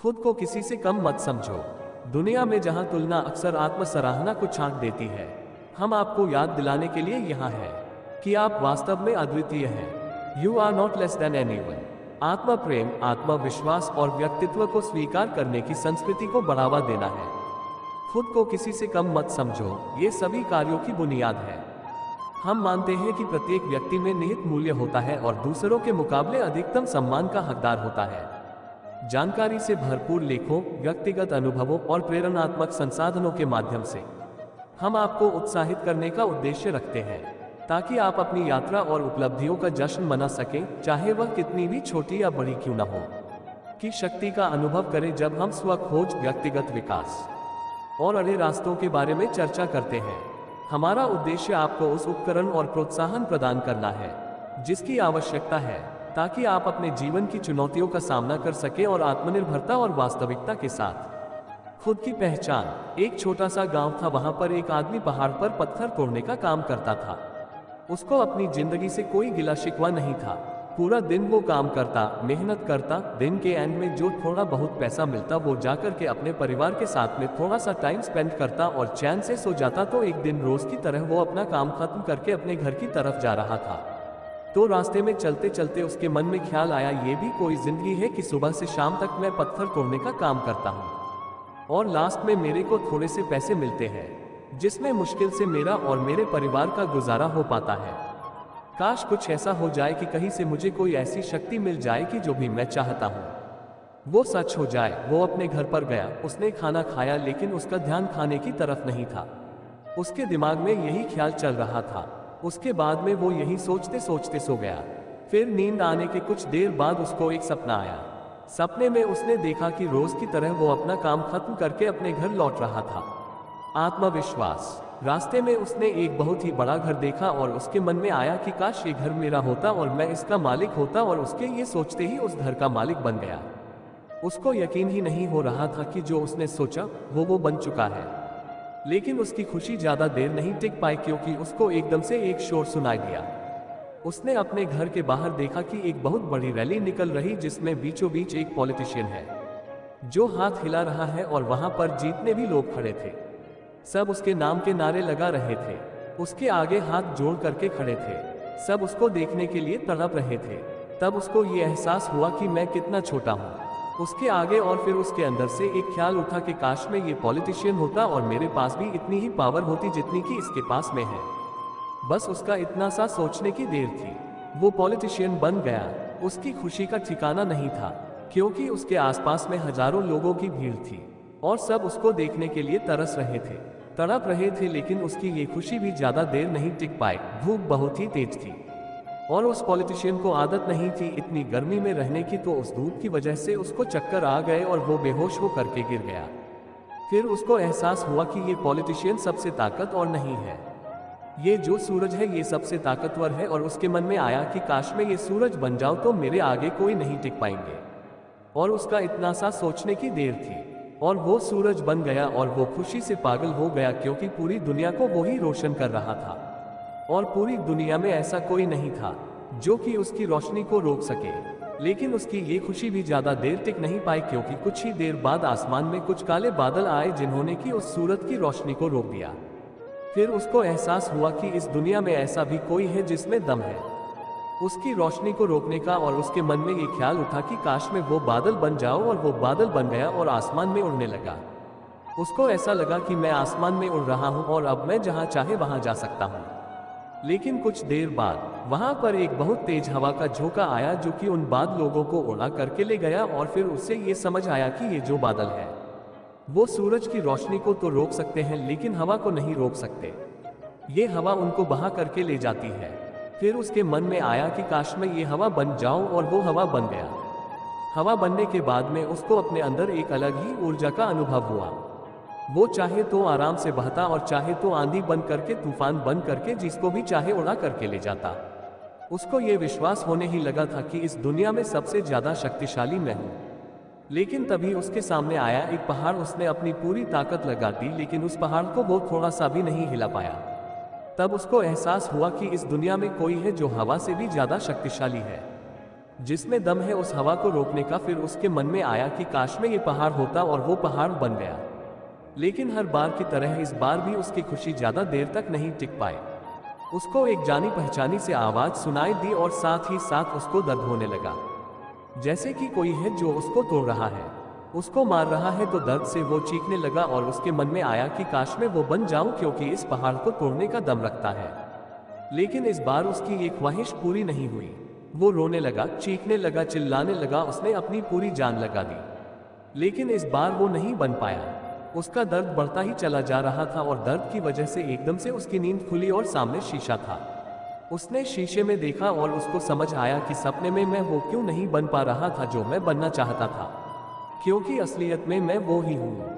खुद को किसी से कम मत समझो। दुनिया में जहां तुलना अक्सर आत्म सराहना को छांट देती है, हम आपको याद दिलाने के लिए यहाँ हैं कि आप वास्तव में अद्वितीय हैं। You are not less than anyone. आत्म प्रेम, आत्मविश्वास और व्यक्तित्व को स्वीकार करने की संस्कृति को बढ़ावा देना है। खुद को किसी से कम मत समझो, ये सभी कार्यों की बुनियाद है। हम मानते हैं कि प्रत्येक व्यक्ति में निहित मूल्य होता है और दूसरों के मुकाबले अधिकतम सम्मान का हकदार होता है। जानकारी से भरपूर लेखों, व्यक्तिगत अनुभवों और प्रेरणात्मक संसाधनों के माध्यम से हम आपको उत्साहित करने का उद्देश्य रखते हैं, ताकि आप अपनी यात्रा और उपलब्धियों का जश्न मना सकें, चाहे वह कितनी भी छोटी या बड़ी क्यों न हो। की शक्ति का अनुभव करें जब हम स्व खोज, व्यक्तिगत विकास और अड़े रास्तों के बारे में चर्चा करते हैं। हमारा उद्देश्य आपको उस उपकरण और प्रोत्साहन प्रदान करना है जिसकी आवश्यकता है, ताकि आप अपने जीवन की चुनौतियों का सामना कर सकें और आत्मनिर्भरता और वास्तविकता के साथ खुद की पहचान। एक छोटा सा गांव था, वहां पर एक आदमी पहाड़ पर पत्थर तोड़ने का काम करता था। उसको अपनी जिंदगी से कोई गिला शिकवा नहीं था। पूरा दिन वो काम करता, मेहनत करता। दिन के एंड में जो थोड़ा बहुत पैसा मिलता वो जाकर के अपने परिवार के साथ में थोड़ा सा टाइम स्पेंड करता और चैन से सो जाता। तो एक दिन रोज की तरह वो अपना काम खत्म करके अपने घर की तरफ जा रहा था। तो रास्ते में चलते चलते उसके मन में ख्याल आया, ये भी कोई जिंदगी है कि सुबह से शाम तक मैं पत्थर तोड़ने का काम करता हूँ और लास्ट में मेरे को थोड़े से पैसे मिलते हैं, जिसमें मुश्किल से मेरा और मेरे परिवार का गुजारा हो पाता है। काश कुछ ऐसा हो जाए कि कहीं से मुझे कोई ऐसी शक्ति मिल जाए कि जो भी मैं चाहता हूँ वो सच हो जाए। वो अपने घर पर गया, उसने खाना खाया, लेकिन उसका ध्यान खाने की तरफ नहीं था। उसके दिमाग में यही ख्याल चल रहा था। उसके बाद में वो यही सोचते सोचते सो गया। फिर नींद आने के कुछ देर बाद उसको एक सपना आया। सपने में उसने देखा कि रोज की तरह वो अपना काम खत्म करके अपने घर लौट रहा था। आत्मविश्वास। रास्ते में उसने एक बहुत ही बड़ा घर देखा और उसके मन में आया कि काश ये घर मेरा होता और मैं इसका मालिक होता, और उसके ये सोचते ही उस घर का मालिक बन गया। उसको यकीन ही नहीं हो रहा था कि जो उसने सोचा वो बन चुका है। लेकिन उसकी खुशी ज्यादा देर नहीं टिक पाई, क्योंकि उसको एकदम से एक शोर सुनाई दिया। उसने अपने घर के बाहर देखा कि एक बहुत बड़ी रैली निकल रही, जिसमें बीचों बीच एक पॉलिटिशियन है जो हाथ हिला रहा है, और वहां पर जितने भी लोग खड़े थे सब उसके नाम के नारे लगा रहे थे। उसके आगे हाथ जोड़ करके खड़े थे, सब उसको देखने के लिए तड़प रहे थे। तब उसको ये एहसास हुआ कि मैं कितना छोटा हूँ उसके आगे, और फिर उसके अंदर से एक ख्याल उठा कि काश मैं ये पॉलिटिशियन होता और मेरे पास भी इतनी ही पावर होती जितनी कि इसके पास में है। बस उसका इतना सा सोचने की देर थी, वो पॉलिटिशियन बन गया। उसकी खुशी का ठिकाना नहीं था, क्योंकि उसके आसपास में हजारों लोगों की भीड़ थी और सब उसको देखने के लिए तरस रहे थे, तड़प रहे थे। लेकिन उसकी ये खुशी भी ज्यादा देर नहीं टिक पाई। धूप बहुत ही तेज थी और उस पॉलिटिशियन को आदत नहीं थी इतनी गर्मी में रहने की, तो उस धूप की वजह से उसको चक्कर आ गए और वो बेहोश हो करके गिर गया। फिर उसको एहसास हुआ कि ये पॉलिटिशियन सबसे ताकत और नहीं है, ये जो सूरज है ये सबसे ताकतवर है। और उसके मन में आया कि काश मैं ये सूरज बन जाऊं तो मेरे आगे कोई नहीं टिक पाएंगे। और उसका इतना सा सोचने की देर थी और वो सूरज बन गया, और वो खुशी से पागल हो गया, क्योंकि पूरी दुनिया को वो ही रोशन कर रहा था और पूरी दुनिया में ऐसा कोई नहीं था जो कि उसकी रोशनी को रोक सके। लेकिन उसकी ये खुशी भी ज्यादा देर टिक नहीं पाई, क्योंकि कुछ ही देर बाद आसमान में कुछ काले बादल आए जिन्होंने कि उस सूरज की रोशनी को रोक दिया। फिर उसको एहसास हुआ कि इस दुनिया में ऐसा भी कोई है जिसमें दम है उसकी रोशनी को रोकने का, और उसके मन में ये ख्याल उठा कि काश मैं वो बादल बन जाऊं, और वो बादल बन गया और आसमान में उड़ने लगा। उसको ऐसा लगा कि मैं आसमान में उड़ रहा हूं और अब मैं जहां चाहे वहां जा सकता हूं। लेकिन कुछ देर बाद वहां पर एक बहुत तेज हवा का झोंका आया, जो कि उन बाद लोगों को उड़ा करके ले गया। और फिर उससे ये समझ आया कि ये जो बादल है वो सूरज की रोशनी को तो रोक सकते हैं, लेकिन हवा को नहीं रोक सकते। ये हवा उनको बहा करके ले जाती है। फिर उसके मन में आया कि काश मैं ये हवा बन जाऊं, और वो हवा बन गया। हवा बनने के बाद में उसको अपने अंदर एक अलग ही ऊर्जा का अनुभव हुआ। वो चाहे तो आराम से बहता और चाहे तो आंधी बन करके, तूफान बन करके, जिसको भी चाहे उड़ा करके ले जाता। उसको ये विश्वास होने ही लगा था कि इस दुनिया में सबसे ज्यादा शक्तिशाली मैं हूँ। लेकिन तभी उसके सामने आया एक पहाड़। उसने अपनी पूरी ताकत लगा दी, लेकिन उस पहाड़ को वो थोड़ा सा भी नहीं हिला पाया। तब उसको एहसास हुआ कि इस दुनिया में कोई है जो हवा से भी ज्यादा शक्तिशाली है। जिसमें दम है उस हवा को रोकने का। फिर उसके मन में आया कि काश में ये पहाड़ होता, और वो पहाड़ बन गया। लेकिन हर बार की तरह इस बार भी उसकी खुशी ज्यादा देर तक नहीं टिक पाई। उसको एक जानी पहचानी से आवाज सुनाई दी और साथ ही साथ उसको दर्द होने लगा, जैसे कि कोई है जो उसको तोड़ रहा है, उसको मार रहा है। तो दर्द से वो चीखने लगा और उसके मन में आया कि काश मैं वो बन जाऊं, क्योंकि इस पहाड़ को तोड़ने का दम रखता है। लेकिन इस बार उसकी ये ख्वाहिश पूरी नहीं हुई। वो रोने लगा, चीखने लगा, चिल्लाने लगा, उसने अपनी पूरी जान लगा दी। लेकिन इस बार वो नहीं बन पाया। उसका दर्द बढ़ता ही चला जा रहा था और दर्द की वजह से एकदम से उसकी नींद खुली और सामने शीशा था। उसने शीशे में देखा और उसको समझ आया कि सपने में मैं वो क्यों नहीं बन पा रहा था जो मैं बनना चाहता था, क्योंकि असलियत में मैं वो ही हूँ।